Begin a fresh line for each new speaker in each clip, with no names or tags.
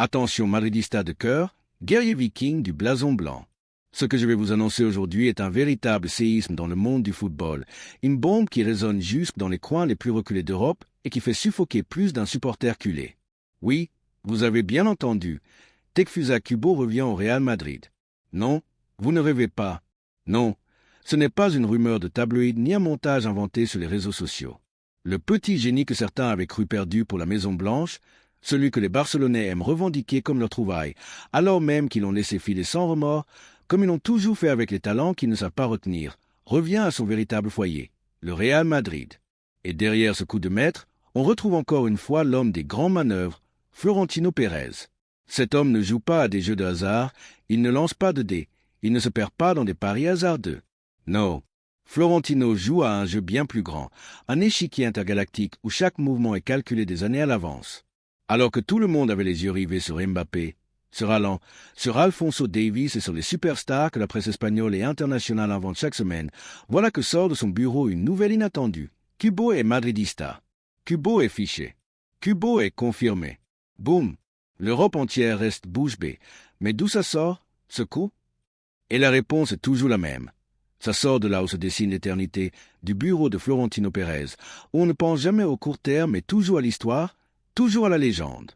Attention madridista de cœur, guerrier viking du blason blanc. Ce que je vais vous annoncer aujourd'hui est un véritable séisme dans le monde du football, une bombe qui résonne jusque dans les coins les plus reculés d'Europe et qui fait suffoquer plus d'un supporter culé. Oui, vous avez bien entendu, Takefusa Kubo revient au Real Madrid. Non, vous ne rêvez pas. Non, ce n'est pas une rumeur de tabloïd ni un montage inventé sur les réseaux sociaux. Le petit génie que certains avaient cru perdu pour la Maison Blanche, celui que les Barcelonais aiment revendiquer comme leur trouvaille, alors même qu'ils l'ont laissé filer sans remords, comme ils l'ont toujours fait avec les talents qu'ils ne savent pas retenir, revient à son véritable foyer, le Real Madrid. Et derrière ce coup de maître, on retrouve encore une fois l'homme des grandes manœuvres, Florentino Pérez. Cet homme ne joue pas à des jeux de hasard, il ne lance pas de dés, il ne se perd pas dans des paris hasardeux. Non, Florentino joue à un jeu bien plus grand, un échiquier intergalactique où chaque mouvement est calculé des années à l'avance. Alors que tout le monde avait les yeux rivés sur Mbappé, sur Haaland, sur Alphonso Davies et sur les superstars que la presse espagnole et internationale invente chaque semaine, voilà que sort de son bureau une nouvelle inattendue. Kubo est madridista. Kubo est fiché. Kubo est confirmé. Boum! L'Europe entière reste bouche bée. Mais d'où ça sort, ce coup? Et la réponse est toujours la même. Ça sort de là où se dessine l'éternité, du bureau de Florentino Pérez, où on ne pense jamais au court terme, mais toujours à l'histoire, toujours à la légende.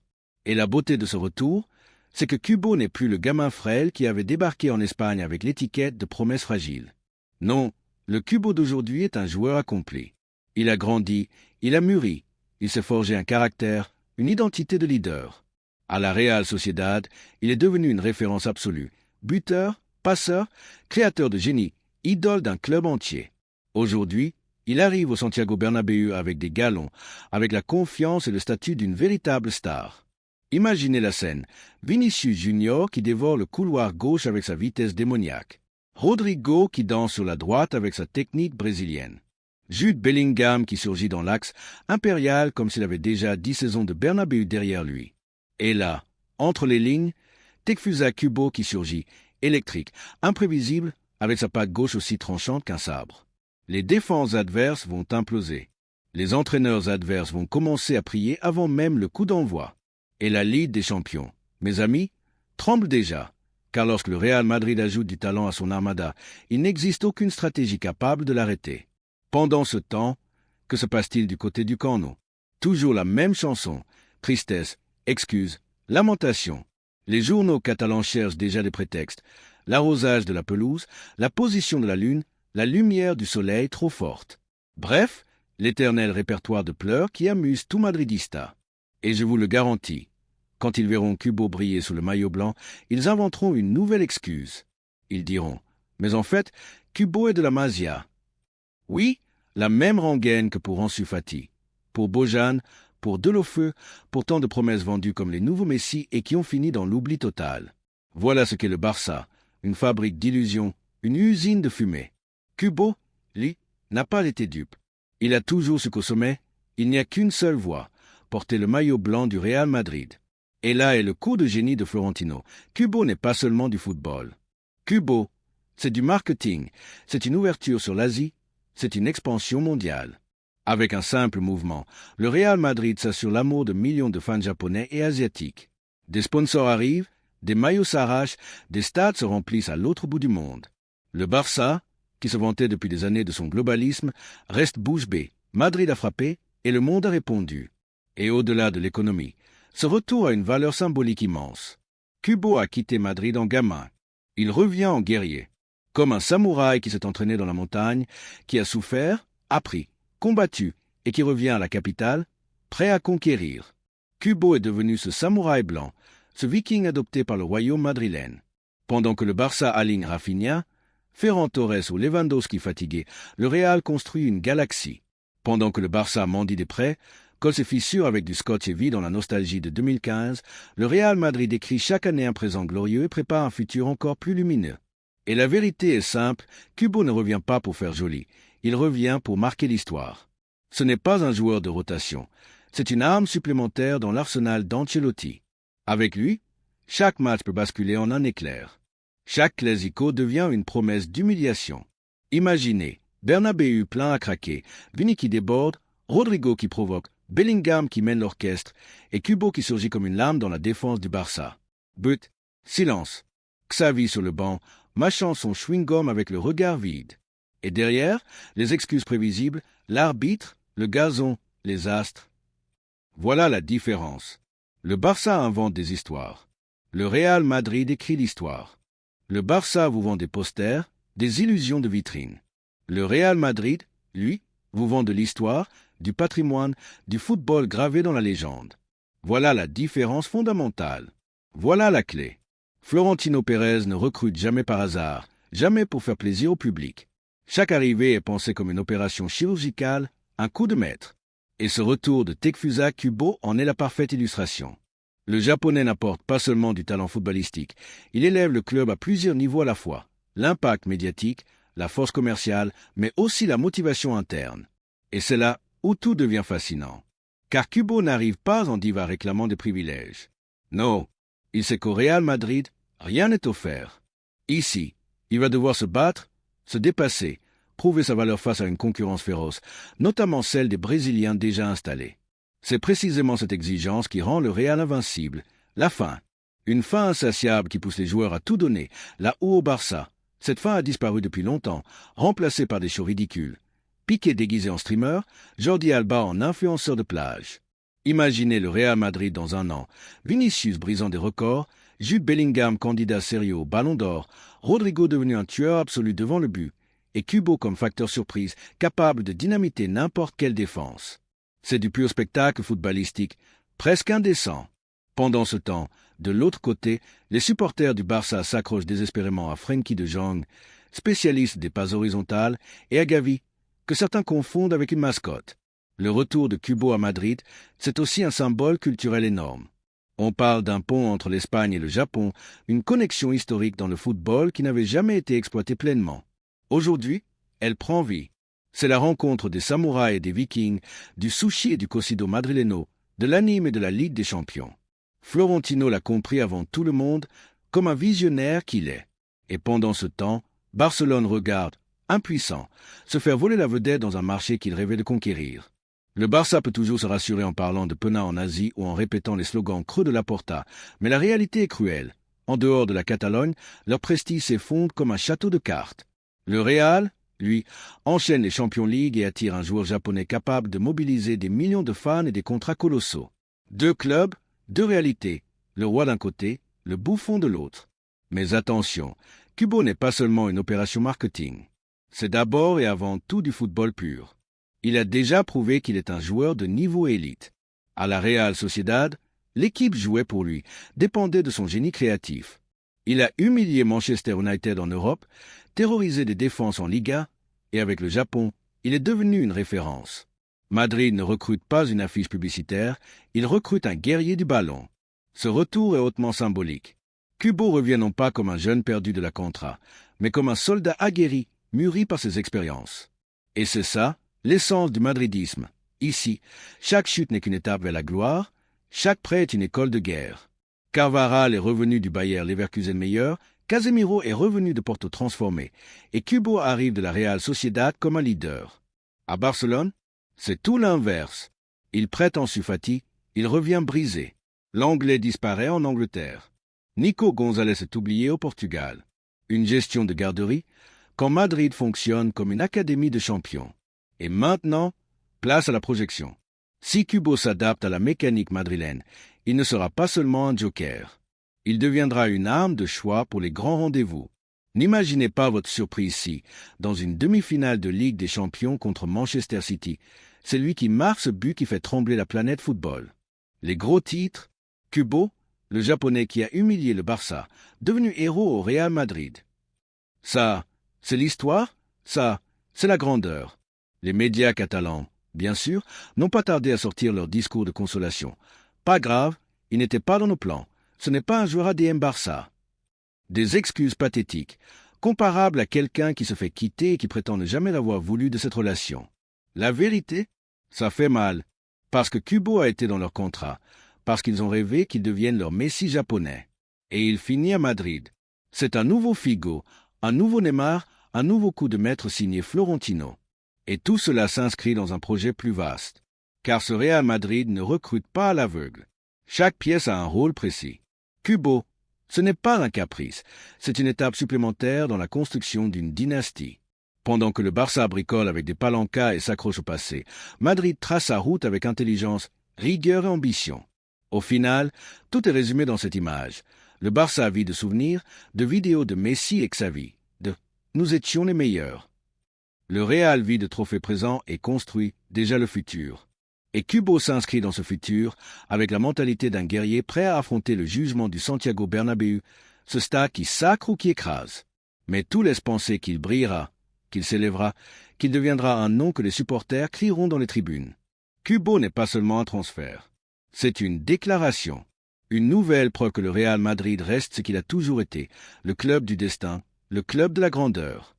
Et la beauté de ce retour, c'est que Kubo n'est plus le gamin frêle qui avait débarqué en Espagne avec l'étiquette de promesse fragile. Non, le Kubo d'aujourd'hui est un joueur accompli. Il a grandi, il a mûri, il s'est forgé un caractère, une identité de leader. À la Real Sociedad, il est devenu une référence absolue, buteur, passeur, créateur de génie, idole d'un club entier. Aujourd'hui, il arrive au Santiago Bernabéu avec des galons, avec la confiance et le statut d'une véritable star. Imaginez la scène, Vinicius Junior qui dévore le couloir gauche avec sa vitesse démoniaque, Rodrigo qui danse sur la droite avec sa technique brésilienne, Jude Bellingham qui surgit dans l'axe, impérial comme s'il avait déjà 10 saisons de Bernabéu derrière lui. Et là, entre les lignes, Takefusa Kubo qui surgit, électrique, imprévisible, avec sa patte gauche aussi tranchante qu'un sabre. Les défenses adverses vont imploser. Les entraîneurs adverses vont commencer à prier avant même le coup d'envoi. Et la Ligue des champions, mes amis, tremble déjà, car lorsque le Real Madrid ajoute du talent à son armada, il n'existe aucune stratégie capable de l'arrêter. Pendant ce temps, que se passe-t-il du côté du Camp Nou? Toujours la même chanson, tristesse, excuses, lamentations. Les journaux catalans cherchent déjà des prétextes. L'arrosage de la pelouse, la position de la lune, la lumière du soleil trop forte. Bref, l'éternel répertoire de pleurs qui amuse tout madridista. Et je vous le garantis, quand ils verront Kubo briller sous le maillot blanc, ils inventeront une nouvelle excuse. Ils diront, mais en fait, Kubo est de la Masia. Oui, la même rengaine que pour Ansu Fati, pour Bojan, pour Deulofeu, pour tant de promesses vendues comme les nouveaux Messi et qui ont fini dans l'oubli total. Voilà ce qu'est le Barça, une fabrique d'illusions, une usine de fumée. Kubo, lui, n'a pas été dupe. Il a toujours su qu'au sommet, il n'y a qu'une seule voie, porter le maillot blanc du Real Madrid. Et là est le coup de génie de Florentino. Kubo n'est pas seulement du football. Kubo, c'est du marketing, c'est une ouverture sur l'Asie, c'est une expansion mondiale. Avec un simple mouvement, le Real Madrid s'assure l'amour de millions de fans japonais et asiatiques. Des sponsors arrivent, des maillots s'arrachent, des stades se remplissent à l'autre bout du monde. Le Barça, qui se vantait depuis des années de son globalisme, reste bouche bée. Madrid a frappé et le monde a répondu. Et au-delà de l'économie, ce retour a une valeur symbolique immense. Kubo a quitté Madrid en gamin. Il revient en guerrier. Comme un samouraï qui s'est entraîné dans la montagne, qui a souffert, appris, combattu et qui revient à la capitale, prêt à conquérir. Kubo est devenu ce samouraï blanc, ce viking adopté par le royaume madrilène. Pendant que le Barça aligne Rafinha, Ferran Torres ou Lewandowski fatigué, le Real construit une galaxie. Pendant que le Barça mendie des prêts, colle ses fissures avec du scotch et vit dans la nostalgie de 2015, le Real Madrid écrit chaque année un présent glorieux et prépare un futur encore plus lumineux. Et la vérité est simple, Kubo ne revient pas pour faire joli, il revient pour marquer l'histoire. Ce n'est pas un joueur de rotation, c'est une arme supplémentaire dans l'arsenal d'Ancelotti. Avec lui, chaque match peut basculer en un éclair. Chaque classico devient une promesse d'humiliation. Imaginez, Bernabéu plein à craquer, Vini qui déborde, Rodrigo qui provoque, Bellingham qui mène l'orchestre et Kubo qui surgit comme une lame dans la défense du Barça. But, silence. Xavi sur le banc, mâchant son chewing-gum avec le regard vide. Et derrière, les excuses prévisibles, l'arbitre, le gazon, les astres. Voilà la différence. Le Barça invente des histoires. Le Real Madrid écrit l'histoire. Le Barça vous vend des posters, des illusions de vitrine. Le Real Madrid, lui, vous vend de l'histoire, du patrimoine, du football gravé dans la légende. Voilà la différence fondamentale. Voilà la clé. Florentino Pérez ne recrute jamais par hasard, jamais pour faire plaisir au public. Chaque arrivée est pensée comme une opération chirurgicale, un coup de maître. Et ce retour de Takefusa Kubo en est la parfaite illustration. Le Japonais n'apporte pas seulement du talent footballistique, il élève le club à plusieurs niveaux à la fois. L'impact médiatique, la force commerciale, mais aussi la motivation interne. Et c'est là où tout devient fascinant. Car Kubo n'arrive pas en diva réclamant des privilèges. Non, il sait qu'au Real Madrid, rien n'est offert. Ici, il va devoir se battre, se dépasser, prouver sa valeur face à une concurrence féroce, notamment celle des Brésiliens déjà installés. C'est précisément cette exigence qui rend le Real invincible, la faim. Une faim insatiable qui pousse les joueurs à tout donner, là où au Barça, cette faim a disparu depuis longtemps, remplacée par des shows ridicules. Piqué déguisé en streamer, Jordi Alba en influenceur de plage. Imaginez le Real Madrid dans un an, Vinicius brisant des records, Jude Bellingham candidat sérieux au Ballon d'Or, Rodrigo devenu un tueur absolu devant le but, et Kubo comme facteur surprise, capable de dynamiter n'importe quelle défense. C'est du pur spectacle footballistique, presque indécent. Pendant ce temps, de l'autre côté, les supporters du Barça s'accrochent désespérément à Frenkie de Jong, spécialiste des passes horizontales, et à Gavi, que certains confondent avec une mascotte. Le retour de Kubo à Madrid, c'est aussi un symbole culturel énorme. On parle d'un pont entre l'Espagne et le Japon, une connexion historique dans le football qui n'avait jamais été exploitée pleinement. Aujourd'hui, elle prend vie. C'est la rencontre des samouraïs et des vikings, du sushi et du cocido madrileno, de l'anime et de la Ligue des champions. Florentino l'a compris avant tout le monde, comme un visionnaire qu'il est. Et pendant ce temps, Barcelone regarde, impuissant, se faire voler la vedette dans un marché qu'il rêvait de conquérir. Le Barça peut toujours se rassurer en parlant de Pena en Asie ou en répétant les slogans creux de Laporta, mais la réalité est cruelle. En dehors de la Catalogne, leur prestige s'effondre comme un château de cartes. Le Real, lui, enchaîne les Champions League et attire un joueur japonais capable de mobiliser des millions de fans et des contrats colossaux. Deux clubs, deux réalités, le roi d'un côté, le bouffon de l'autre. Mais attention, Kubo n'est pas seulement une opération marketing. C'est d'abord et avant tout du football pur. Il a déjà prouvé qu'il est un joueur de niveau élite. À la Real Sociedad, l'équipe jouait pour lui, dépendait de son génie créatif. Il a humilié Manchester United en Europe, terrorisé des défenses en Liga, et avec le Japon, il est devenu une référence. Madrid ne recrute pas une affiche publicitaire, il recrute un guerrier du ballon. Ce retour est hautement symbolique. Kubo revient non pas comme un jeune perdu de la Contra, mais comme un soldat aguerri, mûri par ses expériences. Et c'est ça, l'essence du madridisme. Ici, chaque chute n'est qu'une étape vers la gloire, chaque prêt est une école de guerre. Carvajal est revenu du Bayer Leverkusen meilleur, Casemiro est revenu de Porto transformé, et Kubo arrive de la Real Sociedad comme un leader. À Barcelone, c'est tout l'inverse. Il prête Ansu Fati, il revient brisé. L'Anglais disparaît en Angleterre. Nico Gonzalez est oublié au Portugal. Une gestion de garderie, quand Madrid fonctionne comme une académie de champions. Et maintenant, place à la projection. Si Kubo s'adapte à la mécanique madrilène, il ne sera pas seulement un joker. Il deviendra une arme de choix pour les grands rendez-vous. N'imaginez pas votre surprise si, dans une demi-finale de Ligue des Champions contre Manchester City, c'est lui qui marque ce but qui fait trembler la planète football. Les gros titres, Kubo, le Japonais qui a humilié le Barça, devenu héros au Real Madrid. Ça, c'est l'histoire, ça, c'est la grandeur. Les médias catalans, bien sûr, n'ont pas tardé à sortir leur discours de consolation. Pas grave, il n'était pas dans nos plans. Ce n'est pas un joueur ADN Barça. Des excuses pathétiques, comparables à quelqu'un qui se fait quitter et qui prétend ne jamais l'avoir voulu de cette relation. La vérité, ça fait mal, parce que Kubo a été dans leur contrat, parce qu'ils ont rêvé qu'il devienne leur Messi japonais. Et il finit à Madrid. C'est un nouveau Figo, un nouveau Neymar, un nouveau coup de maître signé Florentino. Et tout cela s'inscrit dans un projet plus vaste. car ce Real Madrid ne recrute pas à l'aveugle. Chaque pièce a un rôle précis. Kubo, ce n'est pas un caprice, c'est une étape supplémentaire dans la construction d'une dynastie. Pendant que le Barça bricole avec des palancas et s'accroche au passé, Madrid trace sa route avec intelligence, rigueur et ambition. Au final, tout est résumé dans cette image. Le Barça vit de souvenirs, de vidéos de Messi et Xavi, de « nous étions les meilleurs ». Le Real vit de trophées présents et construit déjà le futur. Et Kubo s'inscrit dans ce futur avec la mentalité d'un guerrier prêt à affronter le jugement du Santiago Bernabéu, ce stade qui sacre ou qui écrase. Mais tout laisse penser qu'il brillera, qu'il s'élèvera, qu'il deviendra un nom que les supporters crieront dans les tribunes. Kubo n'est pas seulement un transfert. C'est une déclaration. Une nouvelle preuve que le Real Madrid reste ce qu'il a toujours été, le club du destin, le club de la grandeur.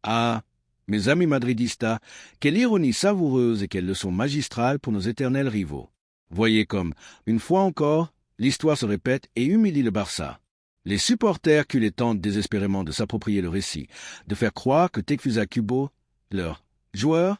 Ah, mes amis madridistas, quelle ironie savoureuse et quelle leçon magistrale pour nos éternels rivaux. Voyez comme, une fois encore, l'histoire se répète et humilie le Barça. Les supporters culés tentent désespérément de s'approprier le récit, de faire croire que Takefusa Kubo, leur joueur,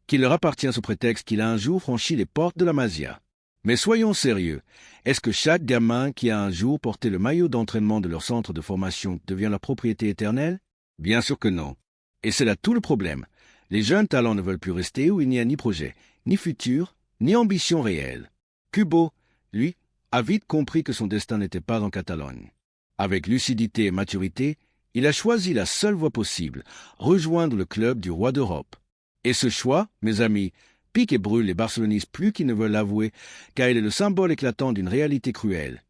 qu'il leur appartient sous prétexte qu'il a un jour franchi les portes de la Masia. Mais soyons sérieux, est-ce que chaque gamin qui a un jour porté le maillot d'entraînement de leur centre de formation devient leur propriété éternelle? Bien sûr que non. Et c'est là tout le problème. Les jeunes talents ne veulent plus rester où il n'y a ni projet, ni futur, ni ambition réelle. Kubo, lui, a vite compris que son destin n'était pas en Catalogne. Avec lucidité et maturité, il a choisi la seule voie possible, rejoindre le club du roi d'Europe. Et ce choix, mes amis, pique et brûle les barcelonistes plus qu'ils ne veulent l'avouer, car il est le symbole éclatant d'une réalité cruelle.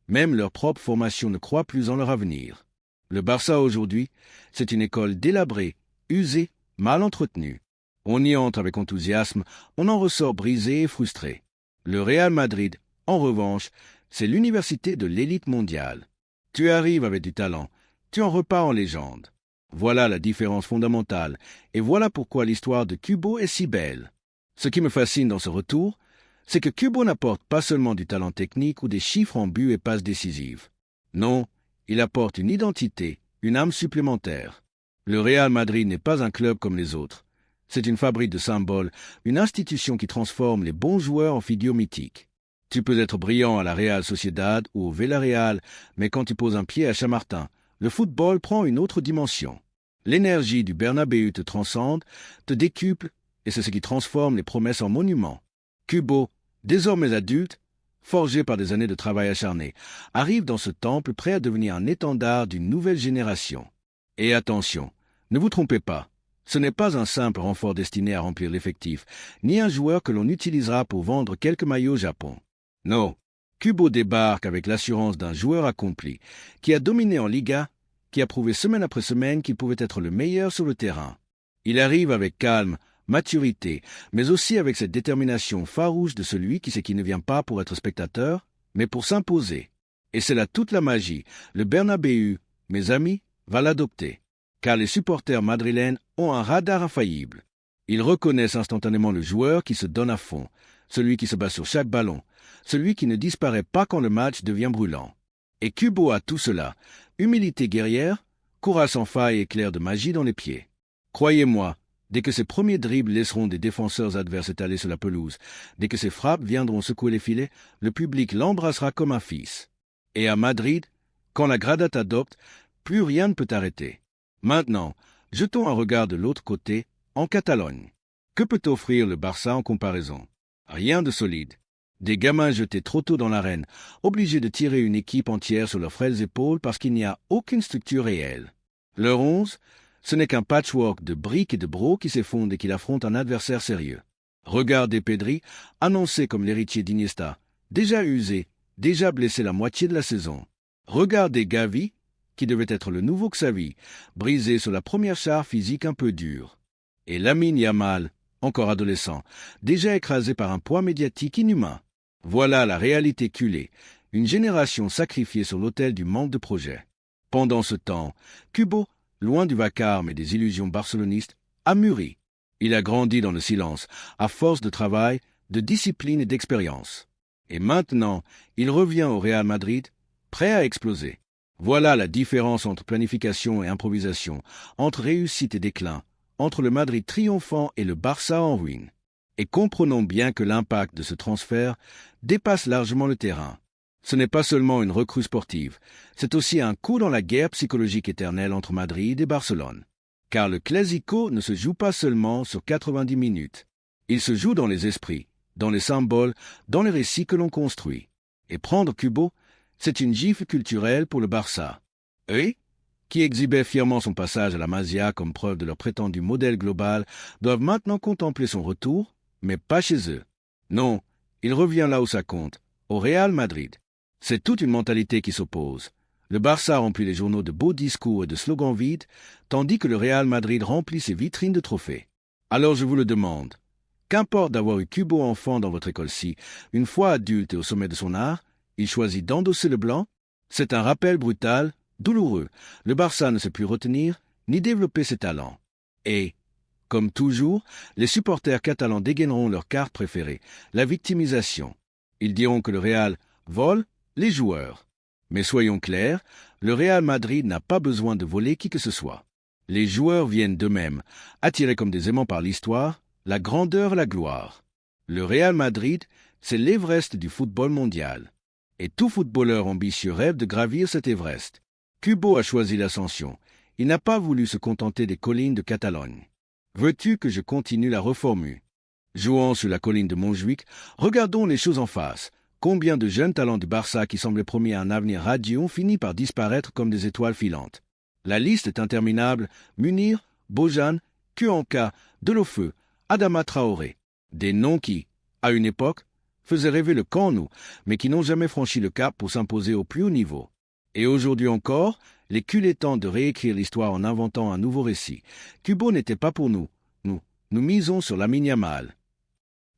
Même leur propre formation ne croit plus en leur avenir. Le Barça aujourd'hui, c'est une école délabrée, usée, mal entretenue. On y entre avec enthousiasme, on en ressort brisé et frustré. Le Real Madrid, en revanche, c'est l'université de l'élite mondiale. Tu arrives avec du talent, tu en repars en légende. Voilà la différence fondamentale, et voilà pourquoi l'histoire de Kubo est si belle. Ce qui me fascine dans ce retour, c'est que Kubo n'apporte pas seulement du talent technique ou des chiffres en but et passes décisives. Non, il apporte une identité, une âme supplémentaire. Le Real Madrid n'est pas un club comme les autres. C'est une fabrique de symboles, une institution qui transforme les bons joueurs en figures mythiques. Tu peux être brillant à la Real Sociedad ou au Villarreal, mais quand tu poses un pied à Chamartin, le football prend une autre dimension. L'énergie du Bernabéu te transcende, te décuple, et c'est ce qui transforme les promesses en monuments. Kubo, désormais adulte, forgé par des années de travail acharné, arrive dans ce temple prêt à devenir un étendard d'une nouvelle génération. Et attention, ne vous trompez pas, ce n'est pas un simple renfort destiné à remplir l'effectif, ni un joueur que l'on utilisera pour vendre quelques maillots au Japon. Non, Kubo débarque avec l'assurance d'un joueur accompli, qui a dominé en Liga, qui a prouvé semaine après semaine qu'il pouvait être le meilleur sur le terrain. Il arrive avec calme, maturité, mais aussi avec cette détermination farouche de celui qui sait qu'il ne vient pas pour être spectateur, mais pour s'imposer. Et c'est là toute la magie. Le Bernabéu, mes amis, va l'adopter. Car les supporters madrilènes ont un radar infaillible. Ils reconnaissent instantanément le joueur qui se donne à fond, celui qui se bat sur chaque ballon, celui qui ne disparaît pas quand le match devient brûlant. Et Kubo a tout cela, humilité guerrière, courage sans faille et éclair de magie dans les pieds. Croyez-moi, dès que ses premiers dribbles laisseront des défenseurs adverses étalés sur la pelouse, dès que ses frappes viendront secouer les filets, le public l'embrassera comme un fils. Et à Madrid, quand la Grada t'adopte, plus rien ne peut t'arrêter. Maintenant, jetons un regard de l'autre côté, en Catalogne. Que peut offrir le Barça en comparaison? Rien de solide. Des gamins jetés trop tôt dans l'arène, obligés de tirer une équipe entière sur leurs frêles épaules parce qu'il n'y a aucune structure réelle. Leur 11, ce n'est qu'un patchwork de briques et de brocs qui s'effondrent et qui affronte un adversaire sérieux. Regardez Pedri, annoncé comme l'héritier d'Iniesta, déjà usé, déjà blessé la moitié de la saison. Regardez Gavi, qui devait être le nouveau Xavi, brisé sur la première char physique un peu dure. Et Lamine Yamal, encore adolescent, déjà écrasé par un poids médiatique inhumain. Voilà la réalité culée, une génération sacrifiée sur l'autel du manque de projet. Pendant ce temps, Kubo, loin du vacarme et des illusions barcelonistes, a mûri. Il a grandi dans le silence, à force de travail, de discipline et d'expérience. Et maintenant, il revient au Real Madrid, prêt à exploser. Voilà la différence entre planification et improvisation, entre réussite et déclin, entre le Madrid triomphant et le Barça en ruine. Et comprenons bien que l'impact de ce transfert dépasse largement le terrain. Ce n'est pas seulement une recrue sportive, c'est aussi un coup dans la guerre psychologique éternelle entre Madrid et Barcelone. Car le Clásico ne se joue pas seulement sur 90 minutes. Il se joue dans les esprits, dans les symboles, dans les récits que l'on construit. Et prendre Kubo, c'est une gifle culturelle pour le Barça. Eux, qui exhibaient fièrement son passage à la Masia comme preuve de leur prétendu modèle global, doivent maintenant contempler son retour, mais pas chez eux. Non, il revient là où ça compte, au Real Madrid. C'est toute une mentalité qui s'oppose. Le Barça remplit les journaux de beaux discours et de slogans vides, tandis que le Real Madrid remplit ses vitrines de trophées. Alors je vous le demande, qu'importe d'avoir eu Kubo enfant dans votre école-ci, une fois adulte et au sommet de son art, il choisit d'endosser le blanc? C'est un rappel brutal, douloureux. Le Barça ne sait plus retenir, ni développer ses talents. Et, comme toujours, les supporters catalans dégaineront leur carte préférée, la victimisation. Ils diront que le Real vole les joueurs. Mais soyons clairs, le Real Madrid n'a pas besoin de voler qui que ce soit. Les joueurs viennent d'eux-mêmes, attirés comme des aimants par l'histoire, la grandeur et la gloire. Le Real Madrid, c'est l'Everest du football mondial. Et tout footballeur ambitieux rêve de gravir cet Everest. Kubo a choisi l'ascension. Il n'a pas voulu se contenter des collines de Catalogne. Veux-tu que je continue la reformule? Jouant sur la colline de Montjuïc, regardons les choses en face. Combien de jeunes talents du Barça qui semblaient promis un avenir radieux ont fini par disparaître comme des étoiles filantes. La liste est interminable. Munir, Bojan, Kuanka, Delofeu, Adama Traoré. Des noms qui, à une époque, faisaient rêver le camp nous, mais qui n'ont jamais franchi le cap pour s'imposer au plus haut niveau. Et aujourd'hui encore, les culés tentent de réécrire l'histoire en inventant un nouveau récit. Kubo n'était pas pour nous. Nous misons sur Lamine Yamal.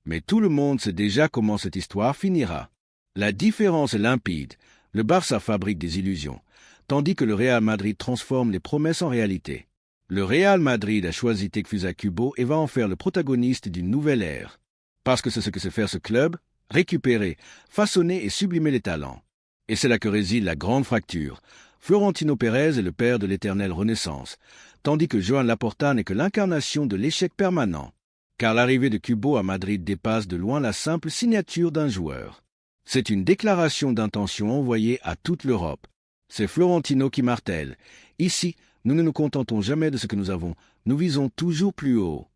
Mais tout le monde sait déjà comment cette histoire finira. La différence est limpide. Le Barça fabrique des illusions, tandis que le Real Madrid transforme les promesses en réalité. Le Real Madrid a choisi Takefusa Kubo et va en faire le protagoniste d'une nouvelle ère. Parce que c'est ce que sait faire ce club, récupérer, façonner et sublimer les talents. Et c'est là que réside la grande fracture. Florentino Pérez est le père de l'éternelle renaissance, tandis que Joan Laporta n'est que l'incarnation de l'échec permanent. Car l'arrivée de Kubo à Madrid dépasse de loin la simple signature d'un joueur. C'est une déclaration d'intention envoyée à toute l'Europe. C'est Florentino qui martèle. Ici, nous ne nous contentons jamais de ce que nous avons, nous visons toujours plus haut.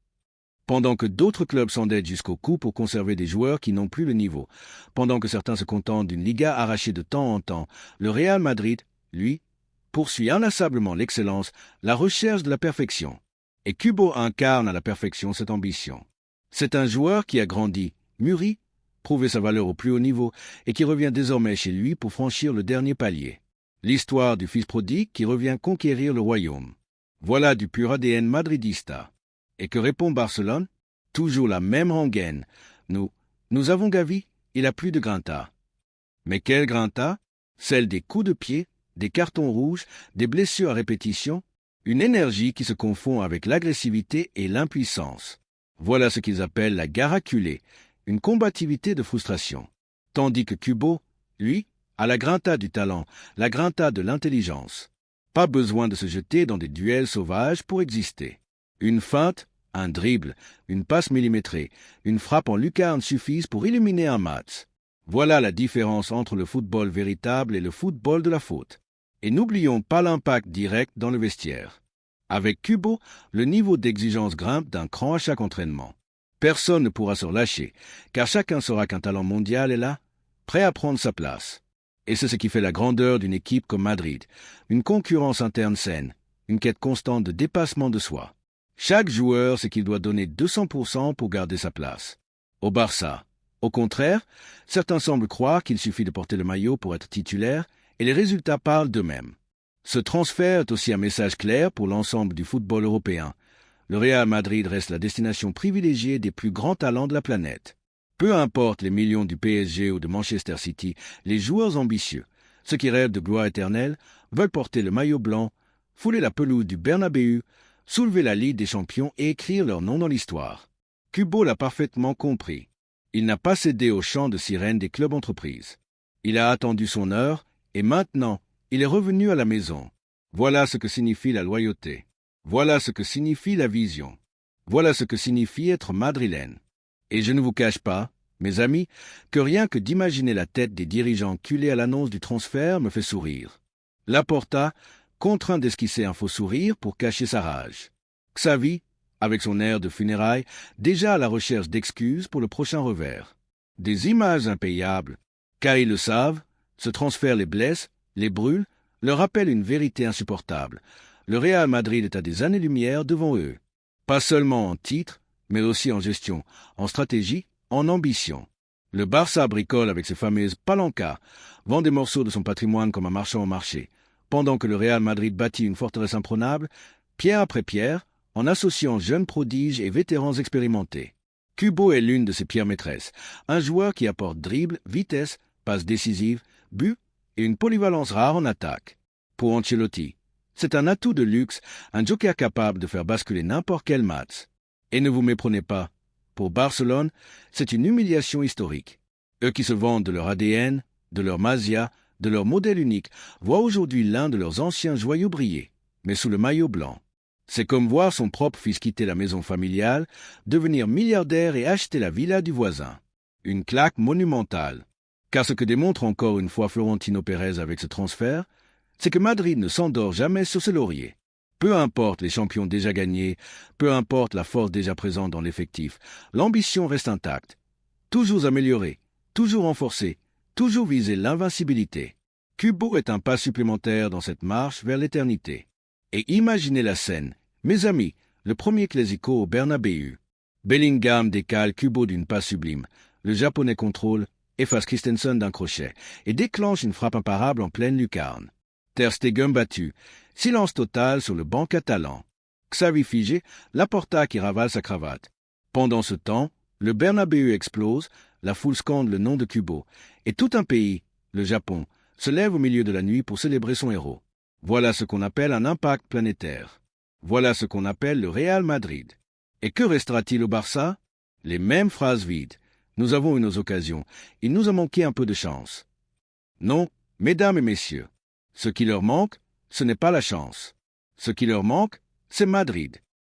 Pendant que d'autres clubs s'endettent jusqu'au cou pour conserver des joueurs qui n'ont plus le niveau, pendant que certains se contentent d'une Liga arrachée de temps en temps, le Real Madrid, lui, poursuit inlassablement l'excellence, la recherche de la perfection. Et Kubo incarne à la perfection cette ambition. C'est un joueur qui a grandi, mûri, prouvé sa valeur au plus haut niveau et qui revient désormais chez lui pour franchir le dernier palier. L'histoire du fils prodigue qui revient conquérir le royaume. Voilà du pur ADN madridista. Et que répond Barcelone? Toujours la même rengaine. Nous avons Gavi, il a plus de grinta. Mais quel grinta? Celle des coups de pied, des cartons rouges, des blessures à répétition, une énergie qui se confond avec l'agressivité et l'impuissance. Voilà ce qu'ils appellent la garaculée, une combativité de frustration. Tandis que Kubo, lui, a la grinta du talent, la grinta de l'intelligence. Pas besoin de se jeter dans des duels sauvages pour exister. Une feinte, un dribble, une passe millimétrée, une frappe en lucarne suffisent pour illuminer un match. Voilà la différence entre le football véritable et le football de la faute. Et n'oublions pas l'impact direct dans le vestiaire. Avec Kubo, le niveau d'exigence grimpe d'un cran à chaque entraînement. Personne ne pourra se relâcher, car chacun saura qu'un talent mondial est là, prêt à prendre sa place. Et c'est ce qui fait la grandeur d'une équipe comme Madrid, une concurrence interne saine, une quête constante de dépassement de soi. Chaque joueur sait qu'il doit donner 200% pour garder sa place. Au Barça, au contraire, certains semblent croire qu'il suffit de porter le maillot pour être titulaire, et les résultats parlent d'eux-mêmes. Ce transfert est aussi un message clair pour l'ensemble du football européen. Le Real Madrid reste la destination privilégiée des plus grands talents de la planète. Peu importe les millions du PSG ou de Manchester City, les joueurs ambitieux, ceux qui rêvent de gloire éternelle, veulent porter le maillot blanc, fouler la pelouse du Bernabéu, soulever la Ligue des Champions et écrire leur nom dans l'histoire. Kubo l'a parfaitement compris. Il n'a pas cédé au chant de sirène des clubs entreprises. Il a attendu son heure, et maintenant, il est revenu à la maison. Voilà ce que signifie la loyauté. Voilà ce que signifie la vision. Voilà ce que signifie être madrilène. Et je ne vous cache pas, mes amis, que rien que d'imaginer la tête des dirigeants culés à l'annonce du transfert me fait sourire. Laporta, contraint d'esquisser un faux sourire pour cacher sa rage. Xavi, avec son air de funérailles, déjà à la recherche d'excuses pour le prochain revers. Des images impayables, car ils le savent, ce transfert les blesse, les brûle, leur rappelle une vérité insupportable. Le Real Madrid est à des années-lumière devant eux. Pas seulement en titre, mais aussi en gestion, en stratégie, en ambition. Le Barça bricole avec ses fameuses palancas, vend des morceaux de son patrimoine comme un marchand au marché, pendant que le Real Madrid bâtit une forteresse imprenable, pierre après pierre, en associant jeunes prodiges et vétérans expérimentés. Kubo est l'une de ses pierres maîtresses, un joueur qui apporte dribble, vitesse, passes décisives, but et une polyvalence rare en attaque. Pour Ancelotti, c'est un atout de luxe, un joker capable de faire basculer n'importe quel match. Et ne vous méprenez pas, pour Barcelone, c'est une humiliation historique. Eux qui se vantent de leur ADN, de leur Masia, de leur modèle unique, voient aujourd'hui l'un de leurs anciens joyaux briller, mais sous le maillot blanc. C'est comme voir son propre fils quitter la maison familiale, devenir milliardaire et acheter la villa du voisin. Une claque monumentale. Car ce que démontre encore une fois Florentino Pérez avec ce transfert, c'est que Madrid ne s'endort jamais sur ses lauriers. Peu importe les champions déjà gagnés, peu importe la force déjà présente dans l'effectif, l'ambition reste intacte. Toujours améliorée, toujours renforcée, toujours viser l'invincibilité. Kubo est un pas supplémentaire dans cette marche vers l'éternité. Et imaginez la scène. Mes amis, le premier Clasico au Bernabéu. Bellingham décale Kubo d'une passe sublime. Le Japonais contrôle, efface Christensen d'un crochet et déclenche une frappe imparable en pleine lucarne. Ter Stegen battu. Silence total sur le banc catalan. Xavi figé, Laporta qui ravale sa cravate. Pendant ce temps, le Bernabéu explose, la foule scande le nom de Kubo. Et tout un pays, le Japon, se lève au milieu de la nuit pour célébrer son héros. Voilà ce qu'on appelle un impact planétaire. Voilà ce qu'on appelle le Real Madrid. Et que restera-t-il au Barça? Les mêmes phrases vides. Nous avons eu nos occasions. Il nous a manqué un peu de chance. Non, mesdames et messieurs, ce qui leur manque, ce n'est pas la chance. Ce qui leur manque, c'est Madrid.